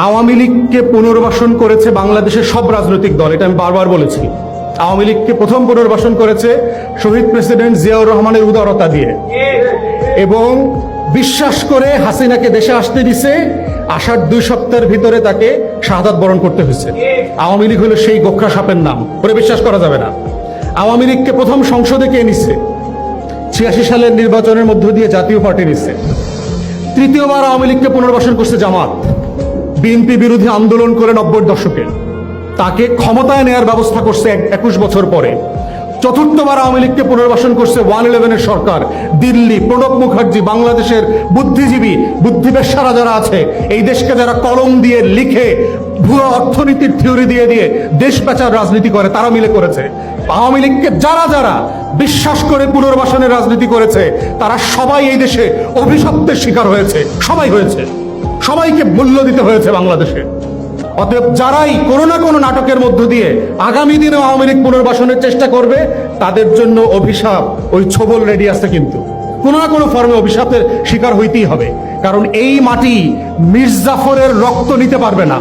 আওয়ামী লীগকে পুনর্বাসন করেছে বাংলাদেশের সব রাজনৈতিক দল, এটা আমি বারবার বলেছি। আওয়ামী লীগকে প্রথম পুনর্বাসন করেছে শহীদ প্রেসিডেন্ট জিয়াউর রহমানের উদারতা দিয়ে, এবং বিশ্বাস করে হাসিনাকে দেশে আসতে দিছে। আসার 2 সপ্তাহের ভিতরে তাকে শাহাদাত বরণ করতে হয়েছে। আওয়ামী লীগ হলো সেই গোখরা সাপের নাম, ওরে বিশ্বাস করা যাবে না। আওয়ামী লীগকে প্রথম সংসদে কে নিচ্ছে? 86 সালের নির্বাচনের মধ্য দিয়ে জাতীয় পার্টি নিচ্ছে। তৃতীয়বার আওয়ামী লীগকে পুনর্বাসন করছে জামাত, বিএনপি বিরোধী আন্দোলন করে 90-র দশকে তাকে ক্ষমতায় নেয়ার ব্যবস্থা করছে 21 বছর পরে। চতুর্থবার আওয়ামী লীগকে পুনর্বাসন করছে 111-এর সরকার, দিল্লি, প্রণব মুখার্জি, বাংলাদেশের বুদ্ধিজীবী বুদ্ধিবেশ্যারা যারা আছে, এই দেশকে যারা কলম দিয়ে লিখে ভুয়া অর্থনীতির থিওরি দিয়ে দিয়ে দেশ পেঁচার রাজনীতি করে, তারা মিলে করেছে। আওয়ামী লীগকে যারা যারা বিশ্বাস করে পুনর্বাসনের রাজনীতি করেছে, তারা সবাই এই দেশে অভিশপ্তের শিকার হয়েছে। সবাই হয়েছে, সবাইকে মূল্য দিতে হয়েছে বাংলাদেশে। অতএব যারাই কোনো না কোনো নাটকের মধ্য দিয়ে আগামী দিনে আওয়ামী লীগ পুনর্বাসনের চেষ্টা করবে, তাদের জন্য অভিশাপ ওই ছোবল রেডি আছে। কিন্তু কোনো না কোনো ফর্মে অভিশাপের শিকার হইতেই হবে, কারণ এই মাটি মীর জাফরের রক্ত নিতে পারবে না।